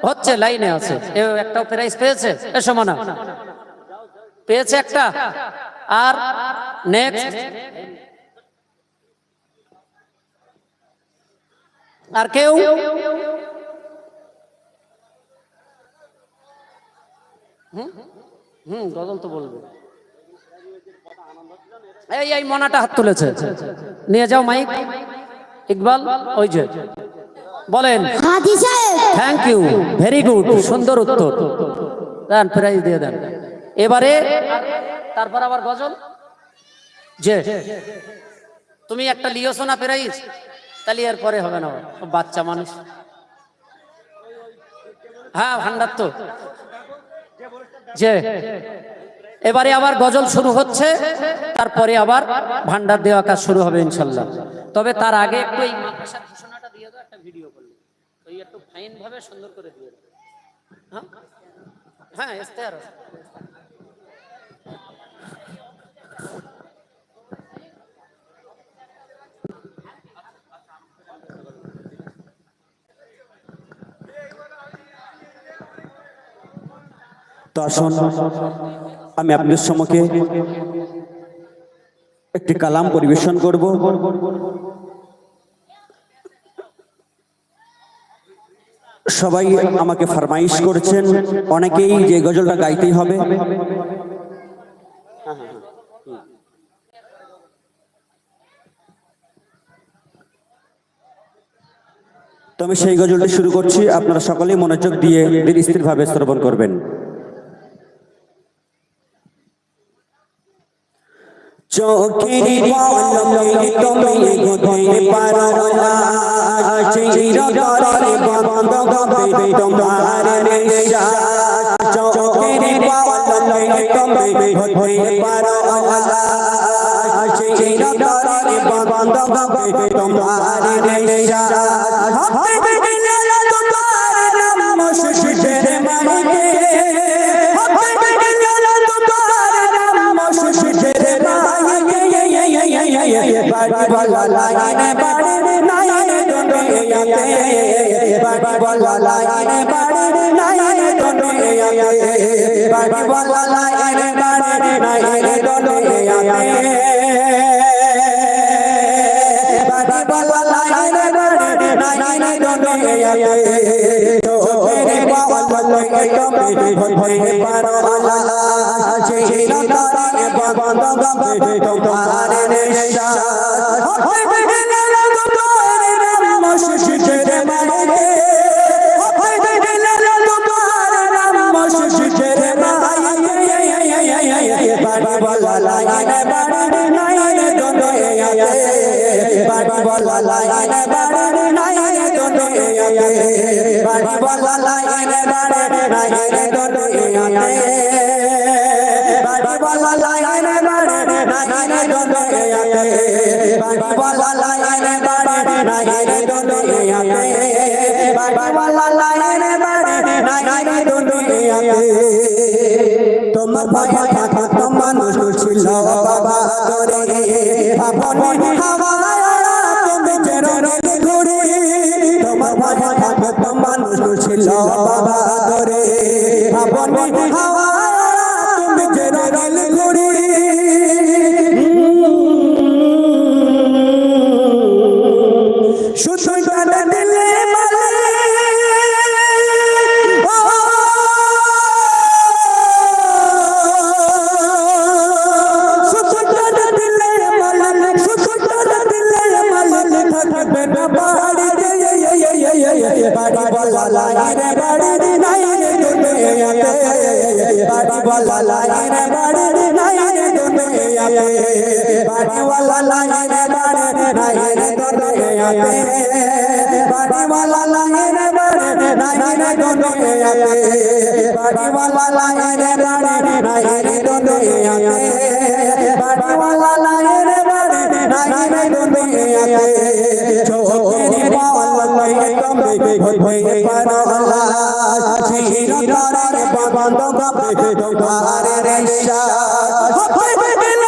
হচ্ছে, লাইনে আছে। একটাও প্রাইজ পেয়েছে? এসো মানা, পেয়েছে একটা। আর নেক্সট, আর কেউ? গজল তো বলবে। এই মনাটা হাত তুলেছে, নিয়ে যাও মাইক। ইকবাল, ওই যে বলেন। থ্যাংক ইউ, ভেরি গুড, সুন্দর উত্তর। দেন, প্রাইজ দিয়ে দেন। এবারে তারপর আবার গজল। যে তুমি একটা লিওছো না প্রাইজ, তাহলে এর পরে হবে না, বাচ্চা মানুষ। হ্যাঁ, ভান্ডার তো। যে এবারে আবার গজল শুরু হচ্ছে, তারপরে আবার ভান্ডার দেওয়া কাজ শুরু হবে ইনশাল্লাহ। তবে তার আগে একটু এই মাদ্রাসার ঘোষণাটা দিয়ে দাও, একটা ভিডিও করলে ওই একটু ফাইন ভাবে সুন্দর করে দিয়ে দাও। হ্যাঁ, ইস্তেহার তো আসুন, আমি আপনাদের সম্মুখে একটি কালাম পরিবেশন করব। সবাই আমাকে ফরমাইশ করছেন, অনেকেই যে গজলটা গাইতেই হবে। তো আমি সেই গজলটি শুরু করছি, আপনারা সকলেই মনোযোগ দিয়ে ধীর স্থিরভাবে শ্রবণ করবেন। চোখের পলকে তুমি গোধে পারো না, চিরতরে বন্ধ হবে তোমার নিঃশ্বাস। চোখের পলকে তুমি গোধে পারো না, চিরতরে বন্ধ হবে তোমার নিঃশ্বাস। হবে দিলে তোমার নাম শিশিরের মাইকে, হবে দিলে তোমার নাম শিশিরের মাইকে। বাড়ি বলা লাইনে বাড়ি নাইনে দুনিয়াতে, বাড়ি বলা লাইনে বাড়ি নাইনে দুনিয়াতে, বাড়ি বলা লাইনে বাড়ি নাইনে দুনিয়াতে, বাড়ি বলা লাইনে বাড়ি নাইনে দুনিয়াতে। চোখের পলকে তুমি হয়ে পারো না, চিরতরে বন্ধ হবে তোমার নিঃশ্বাস। হবে দিলে তোমার নাম শিশিরের মাইকে, হবে দিলে তোমার নাম শিশিরের মাইকে। বাড়ি বলা লাইনে বাড়ি নাইনে দুনিয়াতে, বাড়ি বলা লাইনে বাড়ি নাইনে দুনিয়াতে, বাড়ি বলা লাইনে বাড়ি নাইনে দুনিয়াতে, বাড়ি বলা লাইনে বাড়ি নাইনে দুনিয়াতে, বাড়ি বলা লাইনে বাড়ি নাইনে দুনিয়াতে, বাড়ি বলা লাইনে বাড়ি নাইনে দুনিয়াতে। তোমার ভাইয়া থাকতো মানুষ ছিল বাবা করে, আপনি হাওয়া তুমি চেরোরে ঘুরে। তোমার ভাইয়া থাকতো মানুষ ছিল বাবা করে, আপনি হাওয়া তুমি চেরোরে ঘুরে। শুধু টানা দিলে বাড়ি বলা লাইনে বাড়ি নাইনে দুনিয়াতে, বাড়ি বলা লাইনে বাড়ি নাইনে দুনিয়াতে, বাড়ি বলা লাইনে বাড়ি নাইনে দুনিয়াতে, বাড়ি বলা লাইনে বাড়ি নাইনে দুনিয়াতে, বাড়ি বলা লাইনে বাড়ি নাইনে দুনিয়াতে, বাড়ি বলা লাইনে বাড়ি নাইনে দুনিয়াতে। চোখের পলকে তুমি হয়ে পারো না, চিরতরে বন্ধ হবে তোমার নিঃশ্বাস। হবে দিলে